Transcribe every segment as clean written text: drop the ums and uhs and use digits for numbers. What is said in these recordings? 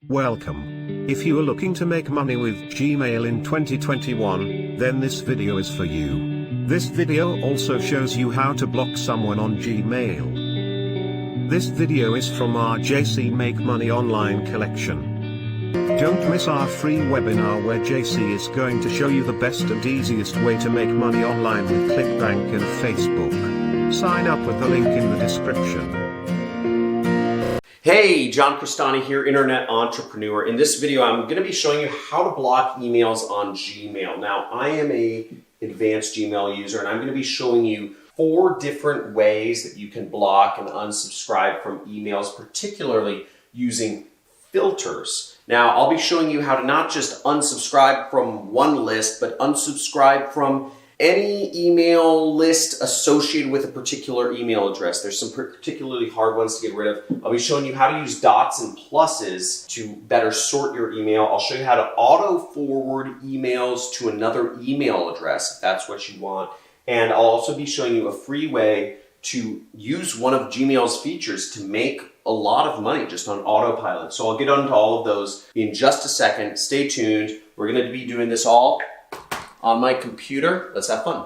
Welcome. If you are looking to make money with Gmail in 2021, then this video is for you. This video also shows you how to block someone on Gmail. This video is from our JC Make Money online collection. Don't miss our free webinar where JC is going to show you the best and easiest way to make money online with ClickBank and Facebook. Sign up with the link in the description. Hey, John Crestani here, Internet Entrepreneur. In this video, I'm going to be showing you how to block emails on Gmail. Now, I am an advanced Gmail user, and I'm going to be showing you 4 different ways that you can block and unsubscribe from emails, particularly using filters. Now, I'll be showing you how to not just unsubscribe from one list, but unsubscribe from any email list associated with a particular email address. There's some particularly hard ones to get rid of. I'll be showing you how to use dots and pluses to better sort your email. I'll show you how to auto forward emails to another email address if that's what you want. And I'll also be showing you a free way to use one of Gmail's features to make a lot of money just on autopilot. So I'll get onto all of those in just a second. Stay tuned. We're going to be doing this all on my computer. Let's have fun.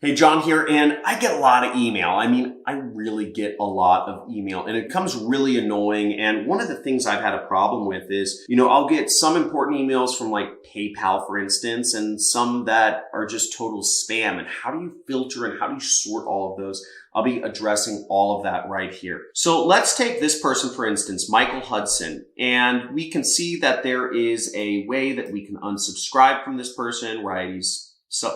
Hey, John here, and I get a lot of email. I really get a lot of email, and it comes really annoying. And one of the things I've had a problem with is, I'll get some important emails from like PayPal, for instance, and some that are just total spam. And how do you filter and how do you sort all of those? I'll be addressing all of that right here. So let's take this person, for instance, Michael Hudson, and we can see that there is a way that we can unsubscribe from this person, right? He's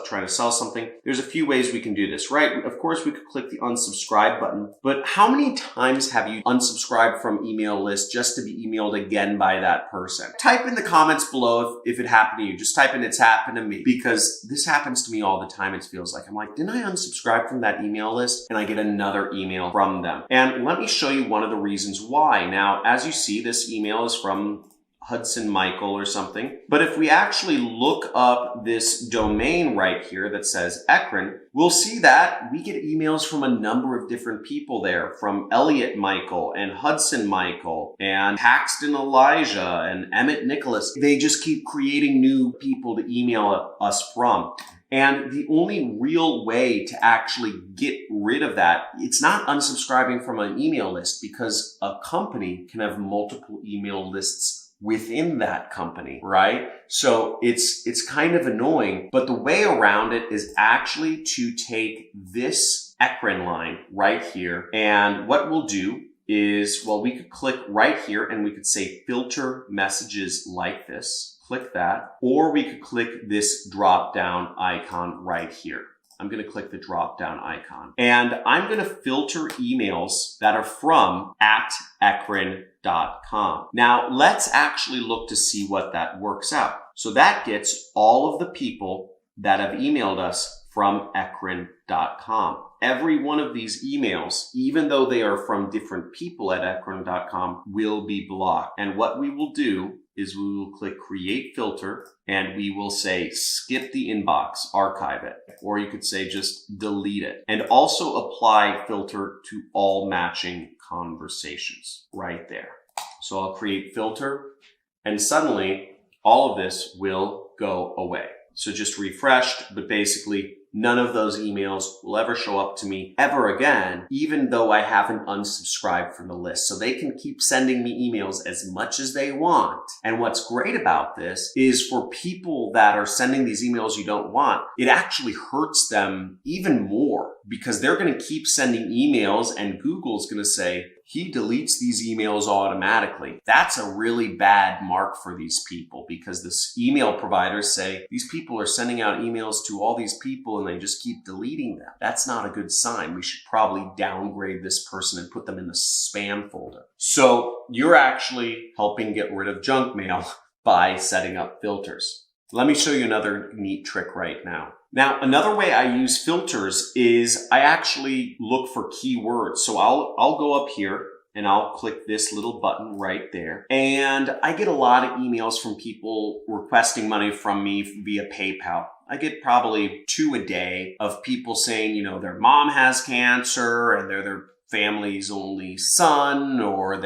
trying to sell something. There's a few ways we can do this, right? Of course, we could click the unsubscribe button, but how many times have you unsubscribed from email lists just to be emailed again by that person? Type in the comments below if it happened to you. Just type in "it's happened to me," because this happens to me all the time. It feels like I'm like, didn't I unsubscribe from that email list? And I get another email from them. And let me show you one of the reasons why. Now, as you see, this email is from Hudson Michael or something. But if we actually look up this domain right here that says Ekron, we'll see that we get emails from a number of different people there, from Elliot Michael and Hudson Michael and Paxton Elijah and Emmett Nicholas. They just keep creating new people to email us from. And the only real way to actually get rid of that, it's not unsubscribing from an email list, because a company can have multiple email lists within that company, right? So it's kind of annoying, but the way around it is actually to take this Ekron line right here. And what we'll do is, well, we could click right here and we could say filter messages like this. Click that. Or we could click this drop down icon right here. I'm going to click the drop down icon, and I'm going to filter emails that are from @ekron.com. Now let's actually look to see what that works out. So that gets all of the people that have emailed us from ekron.com. Every one of these emails, even though they are from different people at ekron.com, will be blocked. And what we will do is we will click create filter, and we will say skip the inbox, archive it, or you could say just delete it, and also apply filter to all matching conversations right there. So I'll create filter, and suddenly all of this will go away. So just refreshed, but basically none of those emails will ever show up to me ever again, even though I haven't unsubscribed from the list. So they can keep sending me emails as much as they want. And what's great about this is, for people that are sending these emails you don't want, it actually hurts them even more, because they're going to keep sending emails and Google's going to say, he deletes these emails automatically. That's a really bad mark for these people, because this email providers say these people are sending out emails to all these people and they just keep deleting them. That's not a good sign. We should probably downgrade this person and put them in the spam folder. So you're actually helping get rid of junk mail by setting up filters. Let me show you another neat trick right now. Now, another way I use filters is I actually look for keywords. So I'll go up here and I'll click this little button right there. And I get a lot of emails from people requesting money from me via PayPal. I get probably 2 a day of people saying, their mom has cancer and they're their family's only son, or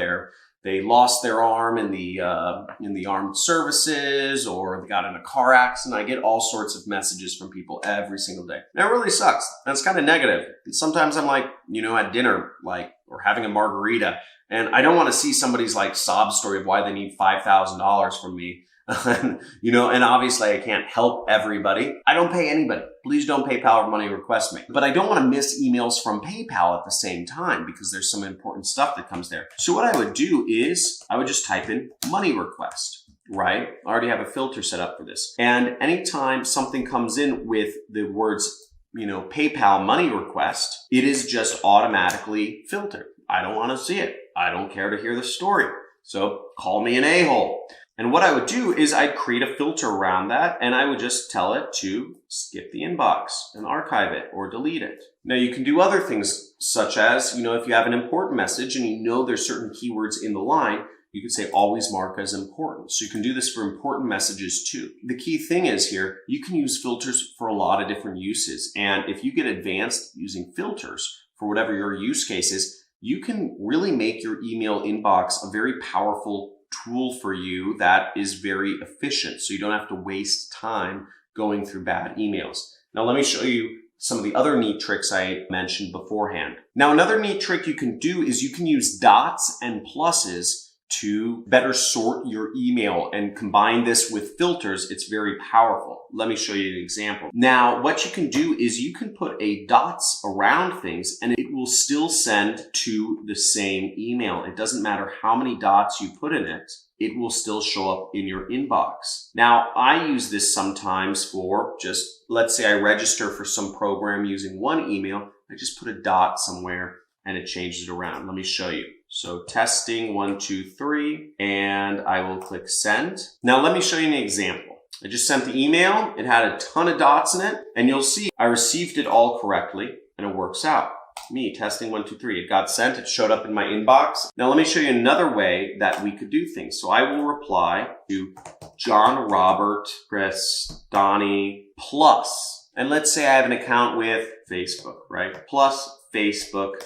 they lost their arm in the armed services, or they got in a car accident. I get all sorts of messages from people every single day. And it really sucks. And it's kind of negative. Sometimes I'm like, at dinner, or having a margarita, and I don't want to see somebody's sob story of why they need $5,000 from me. And obviously I can't help everybody. I don't pay anybody. Please don't PayPal or money request me. But I don't want to miss emails from PayPal at the same time because there's some important stuff that comes there. So what I would do is I would just type in money request, right? I already have a filter set up for this. And anytime something comes in with the words, PayPal money request, it is just automatically filtered. I don't want to see it. I don't care to hear the story. So call me an a-hole. And what I would do is I'd create a filter around that, and I would just tell it to skip the inbox and archive it or delete it. Now you can do other things such as, if you have an important message and there's certain keywords in the line, you could say always mark as important. So you can do this for important messages too. The key thing is here, you can use filters for a lot of different uses. And if you get advanced using filters for whatever your use case is, you can really make your email inbox a very powerful tool for you that is very efficient. So you don't have to waste time going through bad emails. Now let me show you some of the other neat tricks I mentioned beforehand. Now another neat trick you can do is you can use dots and pluses to better sort your email and combine this with filters. It's very powerful. Let me show you an example. Now, what you can do is you can put a dots around things and it will still send to the same email. It doesn't matter how many dots you put in it. It will still show up in your inbox. Now, I use this sometimes for just, let's say I register for some program using one email. I just put a dot somewhere and it changes it around. Let me show you. So testing 1, 2, 3, and I will click send. Now let me show you an example. I just sent the email. It had a ton of dots in it, and you'll see I received it all correctly, and it works out. Me, testing 1, 2, 3. It got sent. It showed up in my inbox. Now let me show you another way that we could do things. So I will reply to John, Robert, Chris, Donnie, plus, and let's say I have an account with Facebook, right? Plus Facebook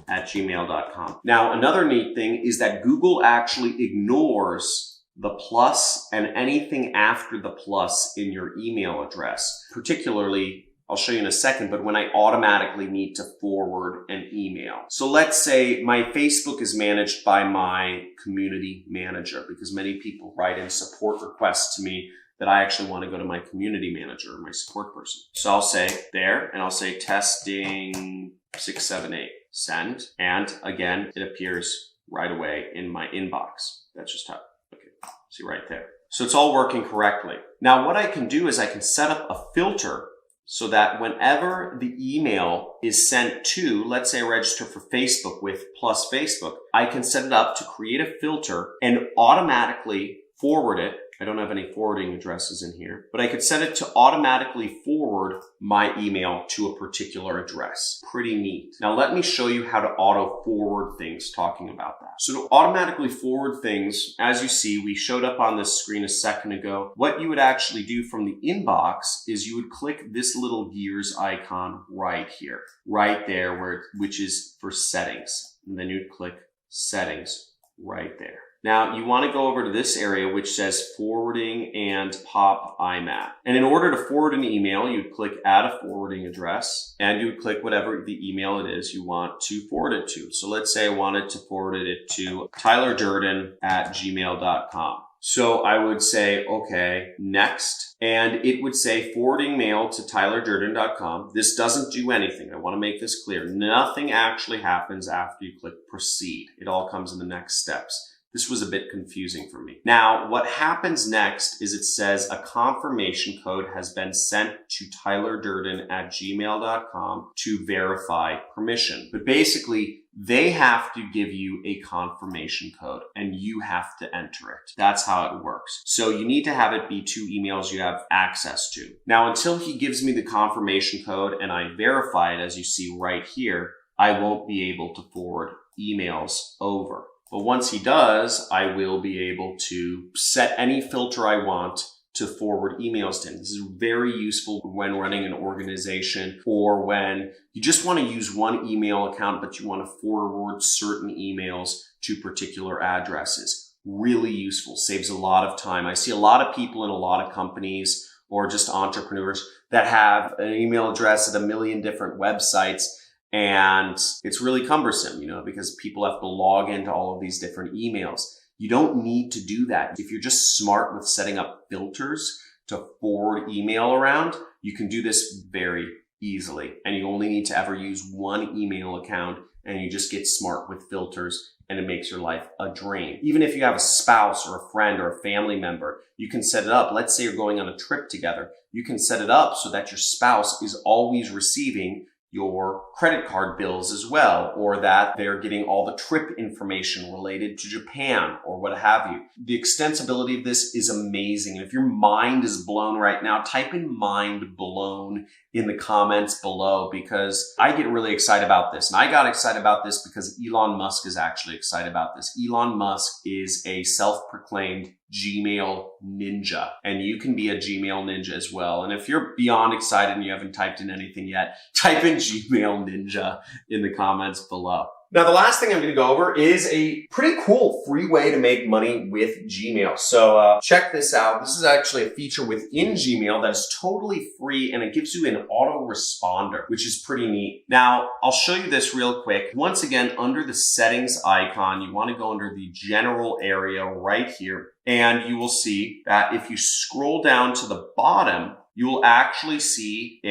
at gmail.com. Now, another neat thing is that Google actually ignores the plus and anything after the plus in your email address. Particularly, I'll show you in a second, but when I automatically need to forward an email. So let's say my Facebook is managed by my community manager because many people write in support requests to me that I actually want to go to my community manager or my support person. So I'll say there, and I'll say testing 6, 7, 8. Send, and again, it appears right away in my inbox. That's just how, okay, see right there. So it's all working correctly. Now what I can do is I can set up a filter so that whenever the email is sent to, let's say I register for Facebook with plus Facebook, I can set it up to create a filter and automatically forward it. I don't have any forwarding addresses in here, but I could set it to automatically forward my email to a particular address. Pretty neat. Now let me show you how to auto forward things talking about that. So to automatically forward things, as you see, we showed up on this screen a second ago. What you would actually do from the inbox is you would click this little gears icon right here, right there, which is for settings. And then you'd click settings right there. Now you want to go over to this area which says forwarding and pop IMAP. And in order to forward an email, you'd click add a forwarding address and you would click whatever the email it is you want to forward it to. So let's say I wanted to forward it to tylerdurden@gmail.com. So I would say, okay, next. And it would say forwarding mail to tylerdurden.com. This doesn't do anything. I want to make this clear. Nothing actually happens after you click proceed. It all comes in the next steps. This was a bit confusing for me. Now, what happens next is it says a confirmation code has been sent to tylerdurden@gmail.com to verify permission. But basically, they have to give you a confirmation code and you have to enter it. That's how it works. So you need to have it be 2 emails you have access to. Now, until he gives me the confirmation code and I verify it, as you see right here, I won't be able to forward emails over. But once he does, I will be able to set any filter I want to forward emails to him. This is very useful when running an organization or when you just want to use one email account, but you want to forward certain emails to particular addresses. Really useful, saves a lot of time. I see a lot of people in a lot of companies or just entrepreneurs that have an email address at a million different websites. And it's really cumbersome, because people have to log into all of these different emails. You don't need to do that. If you're just smart with setting up filters to forward email around, you can do this very easily. And you only need to ever use one email account, and you just get smart with filters, and it makes your life a dream. Even if you have a spouse or a friend or a family member, you can set it up. Let's say you're going on a trip together. You can set it up so that your spouse is always receiving your credit card bills as well, or that they're getting all the trip information related to Japan or what have you. The extensibility of this is amazing. And if your mind is blown right now, type in mind blown in the comments below, because I get really excited about this. And I got excited about this because Elon Musk is actually excited about this. Elon Musk is a self-proclaimed Gmail ninja, and you can be a Gmail ninja as well. And if you're beyond excited and you haven't typed in anything yet, type in Gmail ninja in the comments below. Now, the last thing I'm going to go over is a pretty cool free way to make money with Gmail. So check this out. This is actually a feature within Gmail that is totally free, and it gives you an autoresponder, which is pretty neat. Now, I'll show you this real quick. Once again, under the settings icon, you want to go under the general area right here, and you will see that if you scroll down to the bottom, you will actually see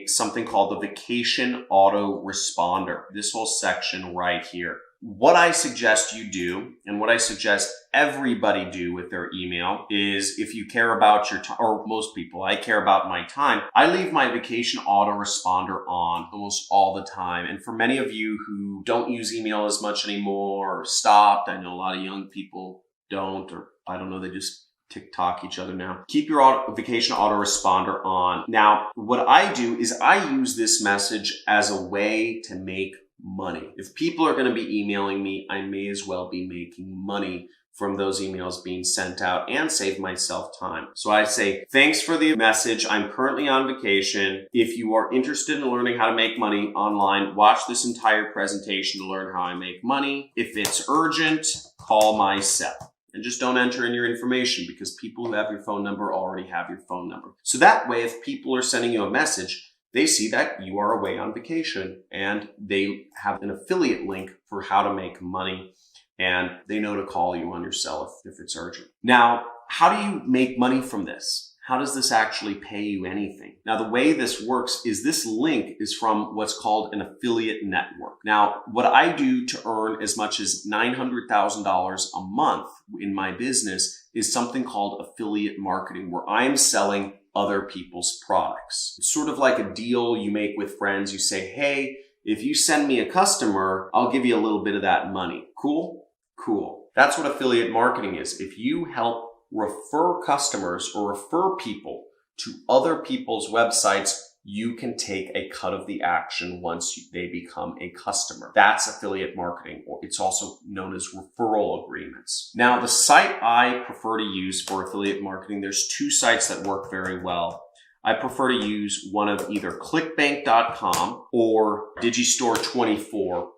something called the vacation auto responder. This whole section right here. What I suggest you do, and what I suggest everybody do with their email, is if you care about your time, or most people, I care about my time, I leave my vacation auto responder on almost all the time. And for many of you who don't use email as much anymore or stopped, I know a lot of young people don't, or I don't know, they just TikTok each other now. Keep your vacation autoresponder on. Now, what I do is I use this message as a way to make money. If people are going to be emailing me, I may as well be making money from those emails being sent out and save myself time. So I say, thanks for the message. I'm currently on vacation. If you are interested in learning how to make money online, watch this entire presentation to learn how I make money. If it's urgent, call my cell. And just don't enter in your information, because people who have your phone number already have your phone number. So that way, if people are sending you a message, they see that you are away on vacation and they have an affiliate link for how to make money, and they know to call you on your cell if it's urgent. Now, how do you make money from this? How does this actually pay you anything? Now, the way this works is this link is from what's called an affiliate network. Now, what I do to earn as much as $900,000 a month in my business is something called affiliate marketing, where I'm selling other people's products. It's sort of like a deal you make with friends. You say, hey, if you send me a customer, I'll give you a little bit of that money. Cool? Cool. That's what affiliate marketing is. If you help refer customers or refer people to other people's websites, you can take a cut of the action once they become a customer. That's affiliate marketing, or it's also known as referral agreements. Now, the site I prefer to use for affiliate marketing, there's two sites that work very well. I prefer to use one of either clickbank.com or digistore24.com.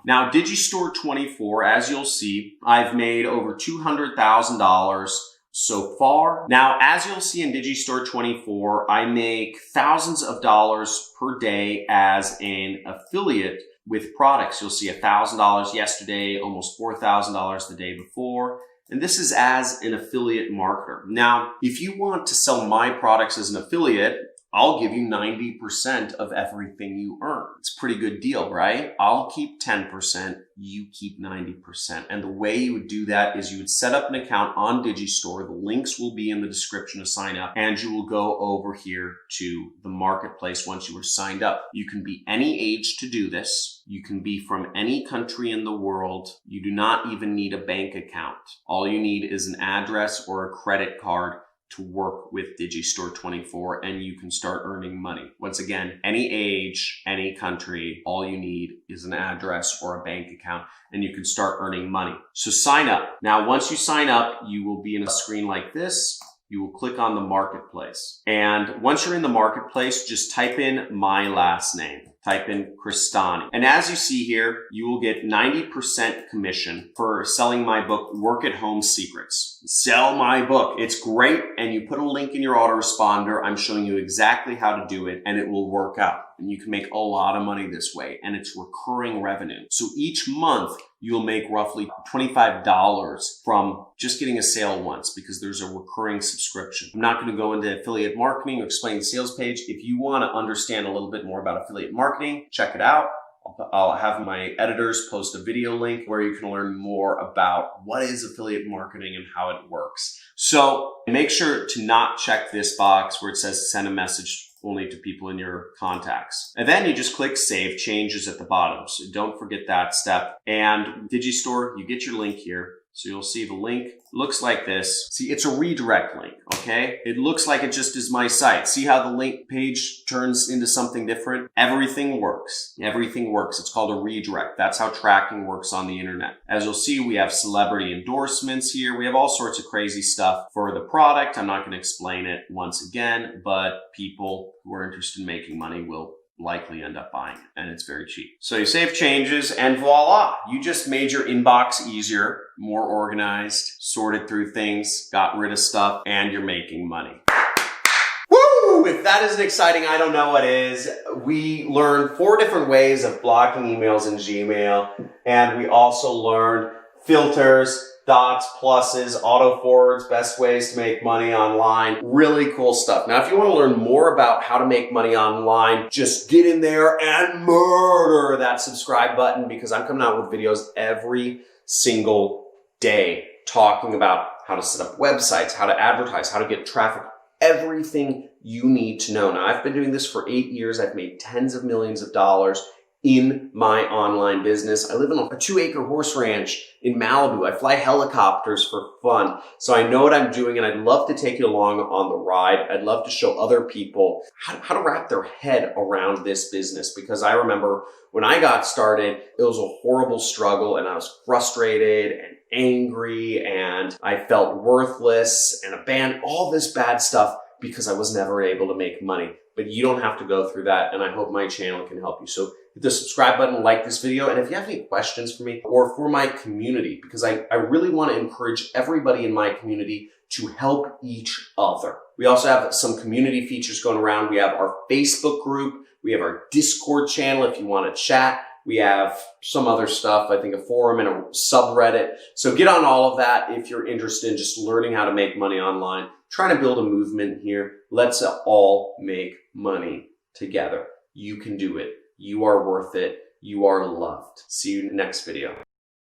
Now, Digistore24, as you'll see, I've made over $200,000 so far. Now, as you'll see in Digistore24, I make thousands of dollars per day as an affiliate with products. You'll see $1,000 yesterday, almost $4,000 the day before. And this is as an affiliate marketer. Now, if you want to sell my products as an affiliate, I'll give you 90% of everything you earn. It's a pretty good deal, right? I'll keep 10%, you keep 90%. And the way you would do that is you would set up an account on Digistore. The links will be in the description to sign up, and you will go over here to the marketplace once you are signed up. You can be any age to do this. You can be from any country in the world. You do not even need a bank account. All you need is an address or a credit card to work with Digistore24, and you can start earning money. Once again, any age, any country, all you need is an address or a bank account, and you can start earning money. So sign up. Now, once you sign up, you will be in a screen like this, you will click on the marketplace. And once you're in the marketplace, just type in my last name. Type in Cristani. And as you see here, you will get 90% commission for selling my book, Work at Home Secrets. Sell my book. It's great. And you put a link in your autoresponder. I'm showing you exactly how to do it and it will work out. And you can make a lot of money this way. And it's recurring revenue. So each month, you'll make roughly $25 from just getting a sale once because there's a recurring subscription. I'm not going to go into affiliate marketing or explain the sales page. If you want to understand a little bit more about affiliate marketing, check it out. I'll have my editors post a video link where you can learn more about what is affiliate marketing and how it works. So make sure to not check this box where it says send a message only to people in your contacts. And then you just click Save Changes at the bottom. So don't forget that step. And Digistore, you get your link here. So you'll see the link looks like this. See, it's a redirect link, okay? It looks like it just is my site. See how the link page turns into something different? Everything works. Everything works. It's called a redirect. That's how tracking works on the internet. As you'll see, we have celebrity endorsements here. We have all sorts of crazy stuff for the product. I'm not going to explain it once again, but people who are interested in making money will likely end up buying it, and it's very cheap. So you save changes and voila, you just made your inbox easier, more organized, sorted through things, got rid of stuff, and you're making money. Woo! If that isn't exciting, I don't know what is. We learned 4 different ways of blocking emails in Gmail, and we also learned filters, dots, pluses, auto forwards, best ways to make money online. Really cool stuff. Now, if you want to learn more about how to make money online, just get in there and murder that subscribe button because I'm coming out with videos every single day talking about how to set up websites, how to advertise, how to get traffic, everything you need to know. Now, I've been doing this for 8 years. I've made tens of millions of dollars in my online business. I live in a 2-acre horse ranch in Malibu. I fly helicopters for fun. So I know what I'm doing and I'd love to take you along on the ride. I'd love to show other people how to wrap their head around this business because I remember when I got started, it was a horrible struggle and I was frustrated and angry and I felt worthless and abandoned, all this bad stuff because I was never able to make money. But you don't have to go through that and I hope my channel can help you. So hit the subscribe button, like this video, and if you have any questions for me or for my community, because I really want to encourage everybody in my community to help each other. We also have some community features going around. We have our Facebook group. We have our Discord channel if you want to chat. We have some other stuff, I think a forum and a subreddit. So get on all of that if you're interested in just learning how to make money online, trying to build a movement here. Let's all make money together. You can do it. You are worth it. You are loved. See you in the next video.